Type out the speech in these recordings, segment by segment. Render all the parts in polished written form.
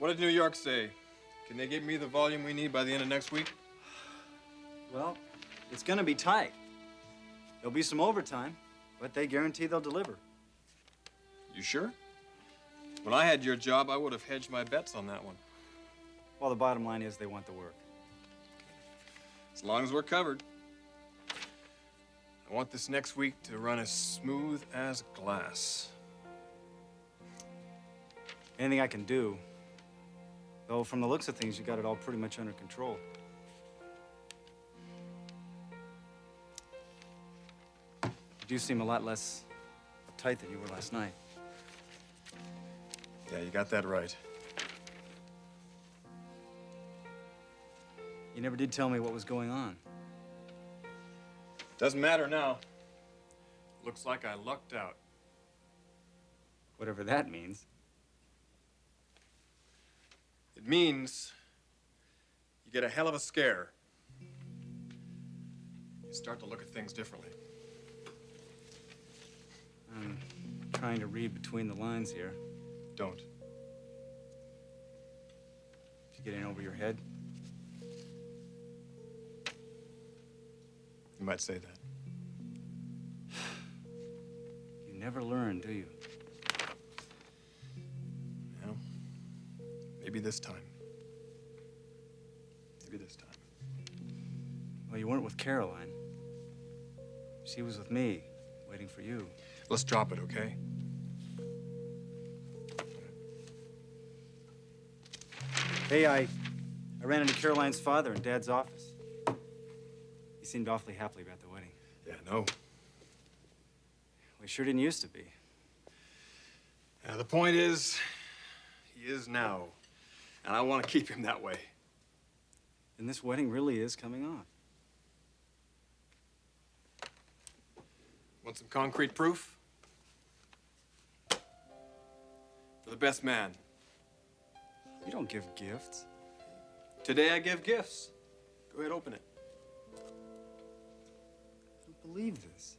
What did New York say? Can they get me the volume we need by the end of next week? Well, it's gonna be tight. There'll be some overtime, but they guarantee they'll deliver. You sure? When I had your job, I would have hedged my bets on that one. Well, the bottom line is they want the work. As long as we're covered. I want this next week to run as smooth as glass. Anything I can do. Though, from the looks of things, you got it all pretty much under control. You do seem a lot less uptight than you were last night. Yeah, you got that right. You never did tell me what was going on. Doesn't matter now. Looks like I lucked out. Whatever that means. It means you get a hell of a scare. You start to look at things differently. I'm trying to read between the lines here. Don't. If you get in over your head. You might say that. You never learn, do you? Well, maybe this time. Maybe this time. Well, you weren't with Caroline. She was with me, waiting for you. Let's drop it, okay? Hey, I ran into Caroline's father in Dad's office. He seemed awfully happy about the wedding. Yeah, no. Well, he sure didn't used to be. The point is, he is now. And I want to keep him that way. And this wedding really is coming off. Want some concrete proof? For the best man. You don't give gifts. Today I give gifts. Go ahead, open it. I don't believe this.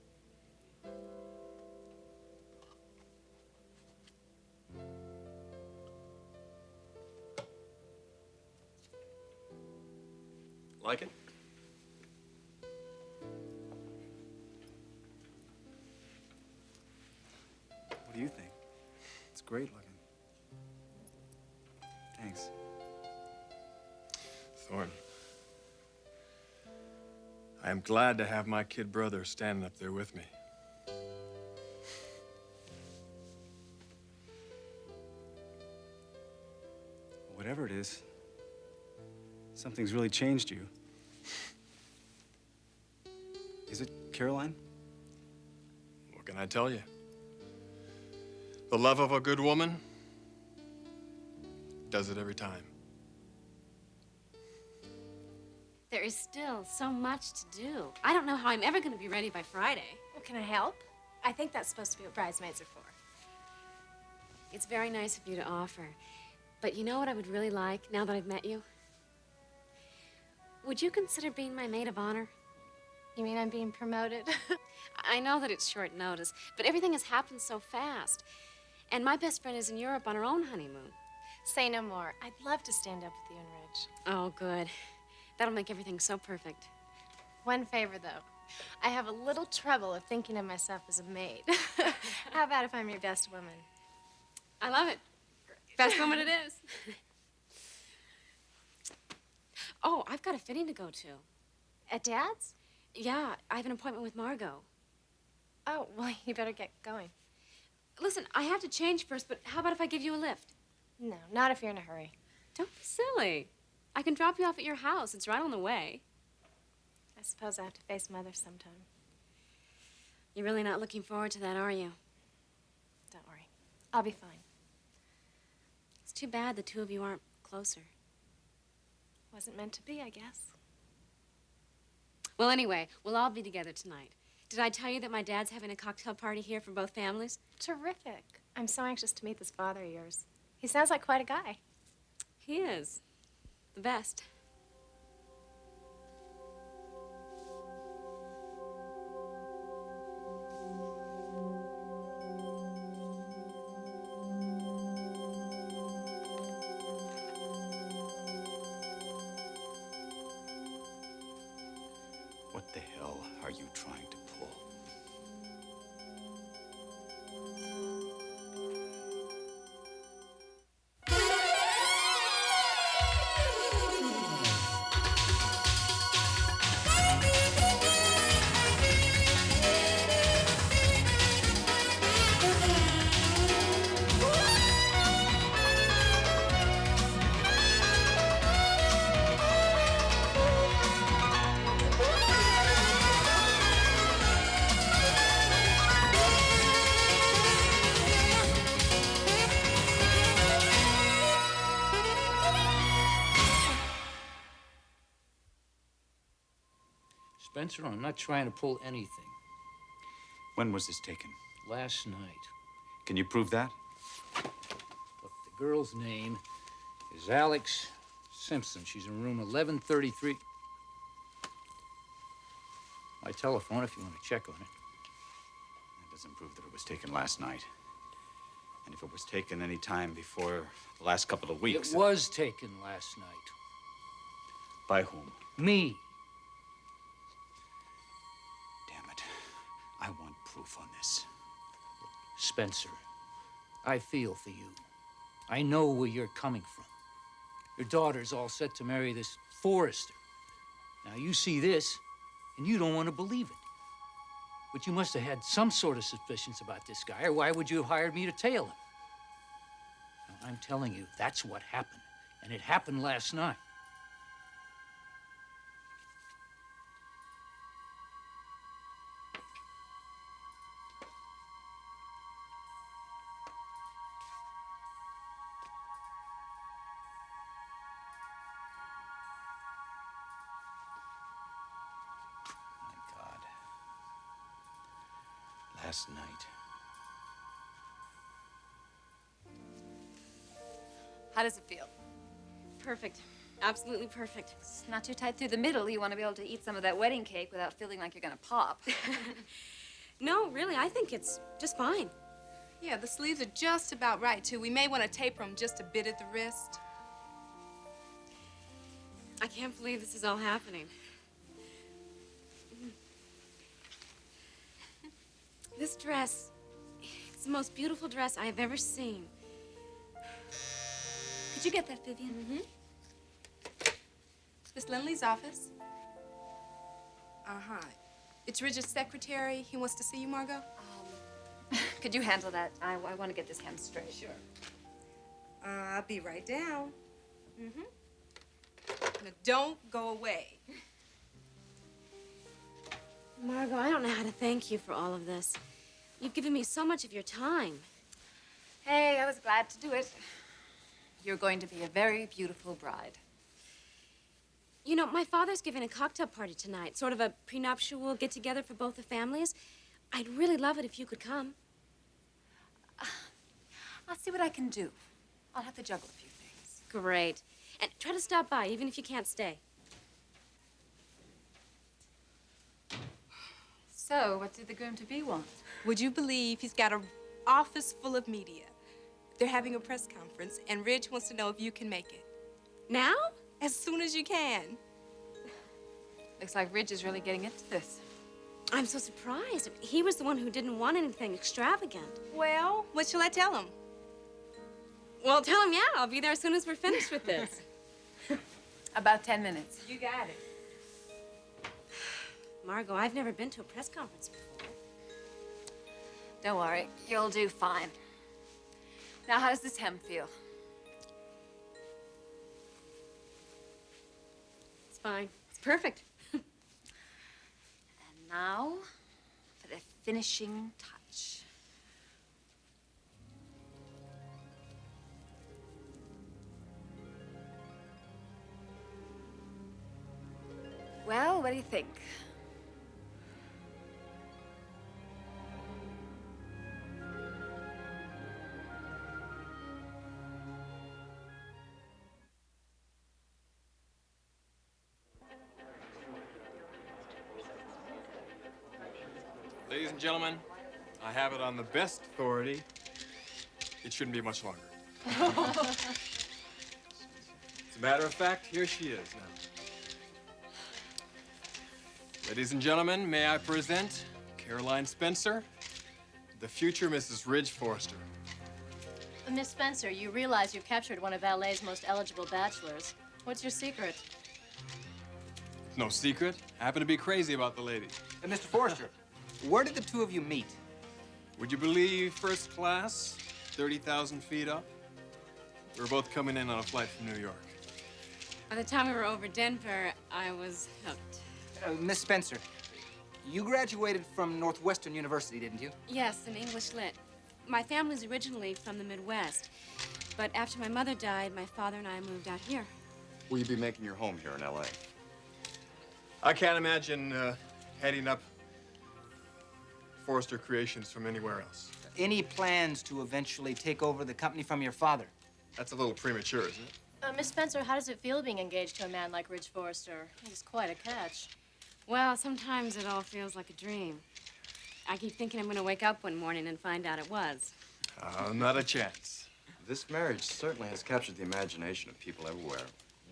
Like it? What do you think? It's great looking. Thanks. Thorne. I am glad to have my kid brother standing up there with me. Whatever it is, something's really changed you. Is it Caroline? What can I tell you? The love of a good woman does it every time. There is still so much to do. I don't know how I'm ever going to be ready by Friday. Well, can I help? I think that's supposed to be what bridesmaids are for. It's very nice of you to offer. But you know what I would really like, now that I've met you? Would you consider being my maid of honor? You mean I'm being promoted? I know that it's short notice, but everything has happened so fast. And my best friend is in Europe on her own honeymoon. Say no more. I'd love to stand up with you and Rich. Oh, good. That'll make everything so perfect. One favor, though. I have a little trouble of thinking of myself as a maid. How about if I'm your best woman? I love it. Best woman it is. Oh, I've got a fitting to go to. At Dad's? Yeah, I have an appointment with Margo. Oh, well, you better get going. Listen, I have to change first, but how about if I give you a lift? No, not if you're in a hurry. Don't be silly. I can drop you off at your house. It's right on the way. I suppose I have to face Mother sometime. You're really not looking forward to that, are you? Don't worry. I'll be fine. It's too bad the two of you aren't closer. Wasn't meant to be, I guess. Well, anyway, we'll all be together tonight. Did I tell you that my dad's having a cocktail party here for both families? Terrific. I'm so anxious to meet this father of yours. He sounds like quite a guy. He is. The best. you trying to pull? Spencer, I'm not trying to pull anything. When was this taken? Last night. Can you prove that? Look, the girl's name is Alex Simpson. She's in room 1133. My telephone, if you want to check on it. That doesn't prove that it was taken last night. And if it was taken any time before the last couple of weeks... It was taken last night. By whom? Me. Damn it. I want proof on this. Spencer, I feel for you. I know where you're coming from. Your daughter's all set to marry this Forrester. Now, you see this, and you don't want to believe it. But you must have had some sort of suspicions about this guy, or why would you have hired me to tail him? Now, I'm telling you, that's what happened. And it happened last night. My God. Last night. How does it feel? Perfect. Absolutely perfect. It's not too tight through the middle. You want to be able to eat some of that wedding cake without feeling like you're going to pop. No, really, I think it's just fine. Yeah, the sleeves are just about right, too. We may want to taper them just a bit at the wrist. I can't believe this is all happening. This dress, it's the most beautiful dress I have ever seen. Could you get that, Vivian? Mm-hmm. Miss Lindley's office. Uh-huh. It's Richard's secretary. He wants to see you, Margo. Could you handle that? I want to get this hem straight. Sure. I'll be right down. Mm-hmm. Now, don't go away. Margo, I don't know how to thank you for all of this. You've given me so much of your time. Hey, I was glad to do it. You're going to be a very beautiful bride. You know, my father's giving a cocktail party tonight, sort of a prenuptial get-together for both the families. I'd really love it if you could come. I'll see what I can do. I'll have to juggle a few things. Great. And try to stop by, even if you can't stay. So, what did the groom-to-be want? Would you believe he's got an office full of media? They're having a press conference, and Rich wants to know if you can make it. Now? As soon as you can. Looks like Ridge is really getting into this. I'm so surprised. He was the one who didn't want anything extravagant. Well, what shall I tell him? Well, tell him, yeah, I'll be there as soon as we're finished with this. About 10 minutes. You got it. Margo, I've never been to a press conference before. Don't worry, you'll do fine. Now, how does this hem feel? It's fine. It's perfect. And now, for the finishing touch. Well, what do you think? Ladies and gentlemen, I have it on the best authority. It shouldn't be much longer. As a matter of fact, here she is now. Ladies and gentlemen, may I present Caroline Spencer, the future Mrs. Ridge Forrester. Miss Spencer, you realize you've captured one of LA's most eligible bachelors. What's your secret? No secret. I happen to be crazy about the lady. Mr. Forrester, where did the two of you meet? Would you believe first class, 30,000 feet up? We were both coming in on a flight from New York. By the time we were over Denver, I was hooked. Miss Spencer, you graduated from Northwestern University, didn't you? Yes, in English Lit. My family's originally from the Midwest, but after my mother died, my father and I moved out here. Will you be making your home here in L.A.? I can't imagine heading up Forrester Creations from anywhere else. Any plans to eventually take over the company from your father? That's a little premature, isn't it? Miss Spencer, how does it feel being engaged to a man like Ridge Forrester? He's quite a catch. Well, sometimes it all feels like a dream. I keep thinking I'm going to wake up one morning and find out it was. Not a chance. This marriage certainly has captured the imagination of people everywhere.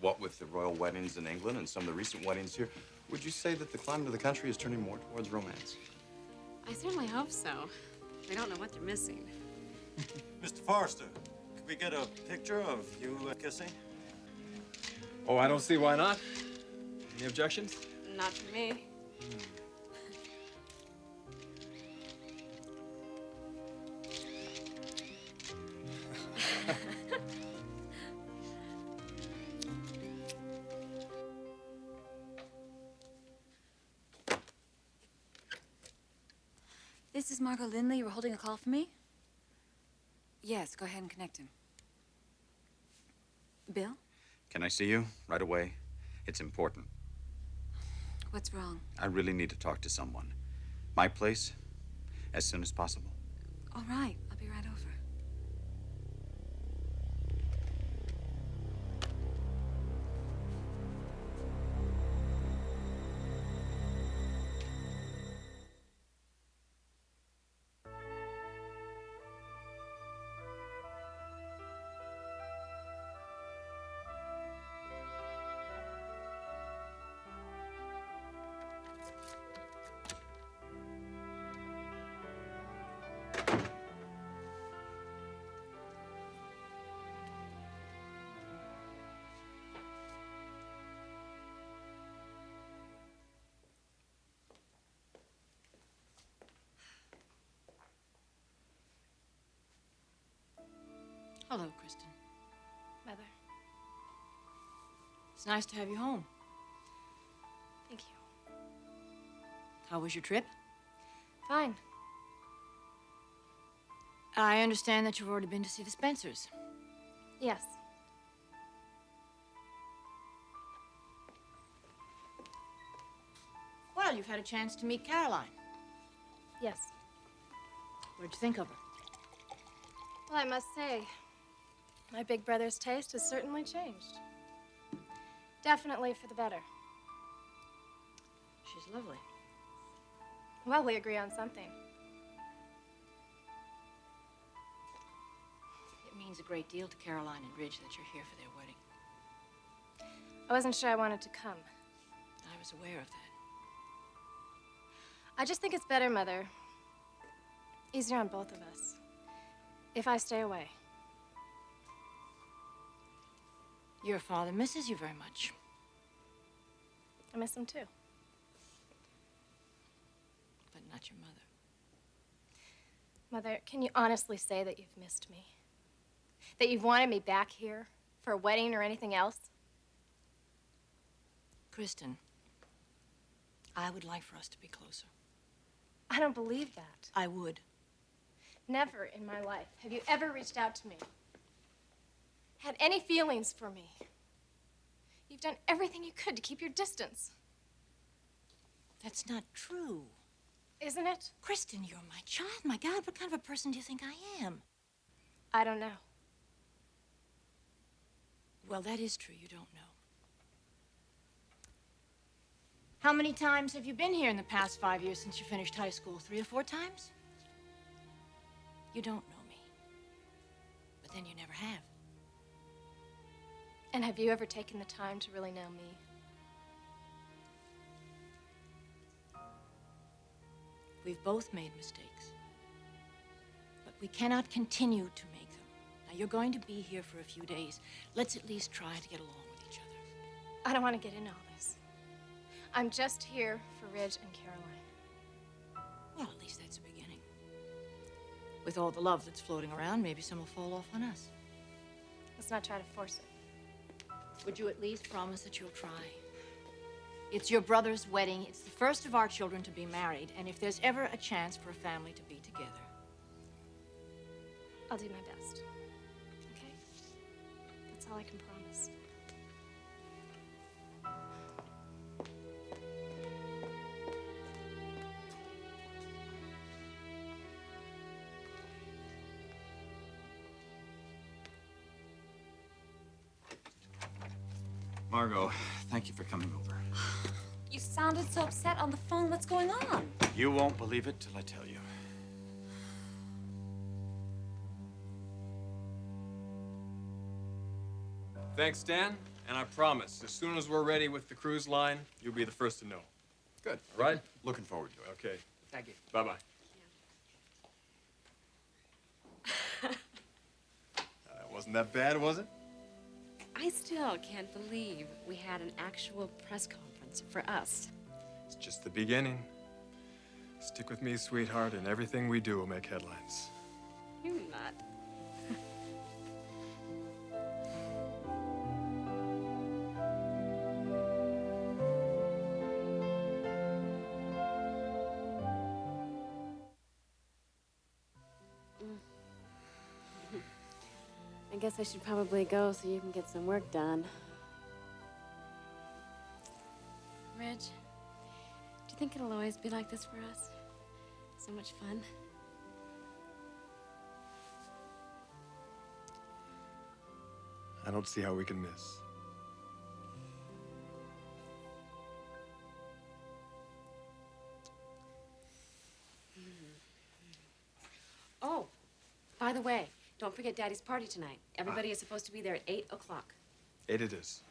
What with the royal weddings in England and some of the recent weddings here, would you say that the climate of the country is turning more towards romance? I certainly hope so. They don't know what they're missing. Mr. Forrester, could we get a picture of you kissing? Oh, I don't see why not. Any objections? Not for me. This is Margo Lindley. You were holding a call for me? Yes, go ahead and connect him. Bill? Can I see you right away? It's important. What's wrong? I really need to talk to someone. My place, as soon as possible. All right, I'll be right over. Hello, Kristen. Mother, It's nice to have you home. thank you. How was your trip? Fine. I understand that you've already been to see the Spencers. Yes. Well, you've had a chance to meet Caroline. Yes. What'd you think of her? Well, I must say, my big brother's taste has certainly changed. Definitely for the better. She's lovely. Well, we agree on something. It means a great deal to Caroline and Ridge that you're here for their wedding. I wasn't sure I wanted to come. I was aware of that. I just think it's better, Mother. Easier on both of us. If I stay away. Your father misses you very much. I miss him too. But not your mother. Mother, can you honestly say that you've missed me? That you've wanted me back here for a wedding or anything else? Kristen, I would like for us to be closer. I don't believe that. I would. Never in my life have you ever reached out to me. Had any feelings for me. You've done everything you could to keep your distance. That's not true. Isn't it? Kristen, you're my child. My God, what kind of a person do you think I am? I don't know. Well, that is true. You don't know. How many times have you been here in the past 5 years since you finished high school? 3 or 4 times? You don't know me. But then you never have. And have you ever taken the time to really know me? We've both made mistakes. But we cannot continue to make them. Now, you're going to be here for a few days. Let's at least try to get along with each other. I don't want to get into all this. I'm just here for Ridge and Caroline. Well, at least that's a beginning. With all the love that's floating around, maybe some will fall off on us. Let's not try to force it. Would you at least promise that you'll try? It's your brother's wedding. It's the first of our children to be married. And if there's ever a chance for a family to be together. I'll do my best. Okay? That's all I can promise. Margo, thank you for coming over. You sounded so upset on the phone. What's going on? You won't believe it till I tell you. Thanks, Dan. And I promise, as soon as we're ready with the cruise line, you'll be the first to know. Good. All right? Looking forward to it. Okay. Thank you. Bye-bye. Wasn't that bad, was it? I still can't believe we had an actual press conference for us. It's just the beginning. Stick with me, sweetheart, and everything we do will make headlines. You're not. I guess I should probably go so you can get some work done. Ridge, do you think it'll always be like this for us? So much fun. I don't see how we can miss. Oh, by the way, don't forget Daddy's party tonight. Everybody is supposed to be there at 8 o'clock. 8 it is.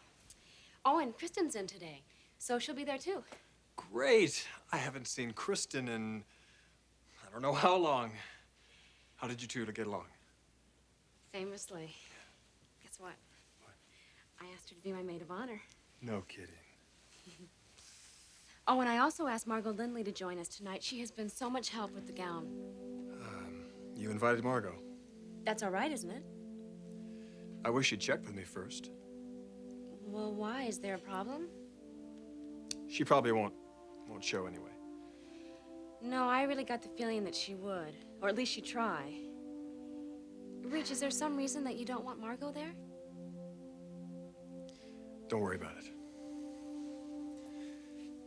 Oh, and Kristen's in today, so she'll be there too. Great. I haven't seen Kristen in I don't know how long. How did you two get along? Famously. Guess what? I asked her to be my maid of honor. No kidding. Oh, and I also asked Margo Lindley to join us tonight. She has been so much help with the gown. You invited Margo. That's all right, isn't it? I wish you'd checked with me first. Well, why? Is there a problem? She probably won't show anyway. No, I really got the feeling that she would. Or at least she'd try. Rich, is there some reason that you don't want Margo there? Don't worry about it.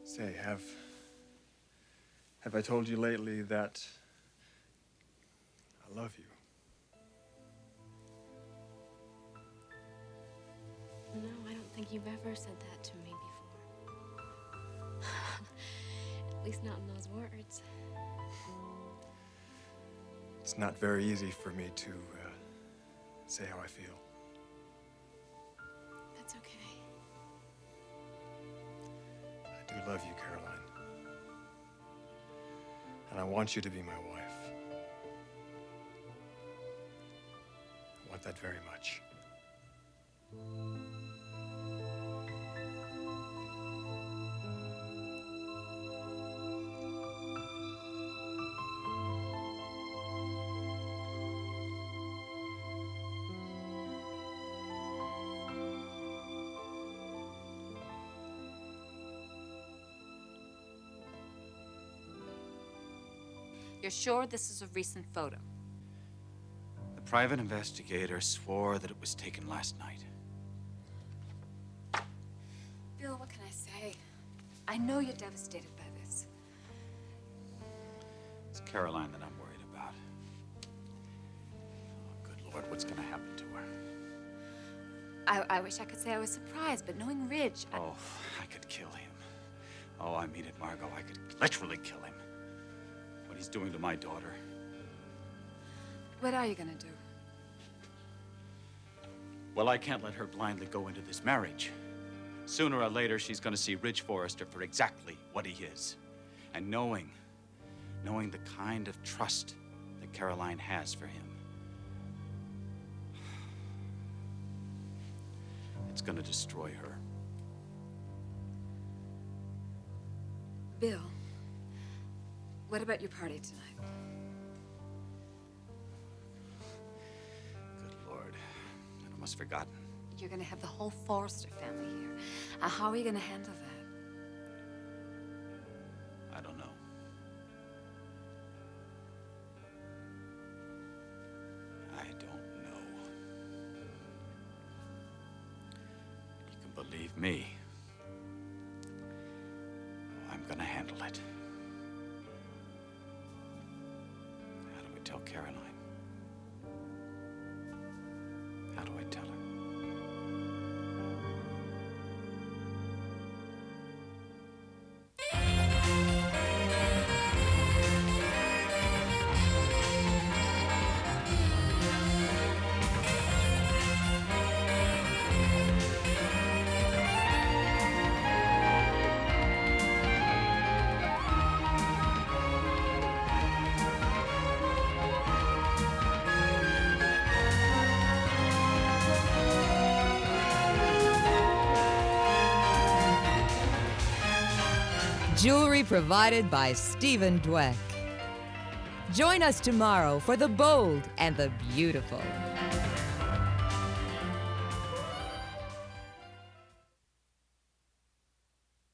Say, have I told you lately that I love you? No, I don't think you've ever said that to me before. At least not in those words. It's not very easy for me to say how I feel. That's okay. I do love you, Caroline. And I want you to be my wife. I want that very much. You're sure this is a recent photo? The private investigator swore that it was taken last night. Bill, what can I say? I know you're devastated by this. It's Caroline that I'm worried about. Oh, good Lord, what's going to happen to her? I wish I could say I was surprised, but knowing Ridge, Oh, I could kill him. Oh, I mean it, Margo. I could literally kill him. What he's doing to my daughter. what are you gonna do? Well, I can't let her blindly go into this marriage. Sooner or later, she's going to see Ridge Forrester for exactly what he is. And knowing knowing the kind of trust that Caroline has for him. It's gonna destroy her. Bill, what about your party tonight? Good Lord, I'd almost forgotten. You're gonna have the whole Forrester family here. How are you gonna handle that? I don't know. I don't know. You can believe me. I'm gonna handle it. How do we tell Caroline? How do I tell her? Jewelry provided by Stephen Dweck. Join us tomorrow for the bold and the beautiful.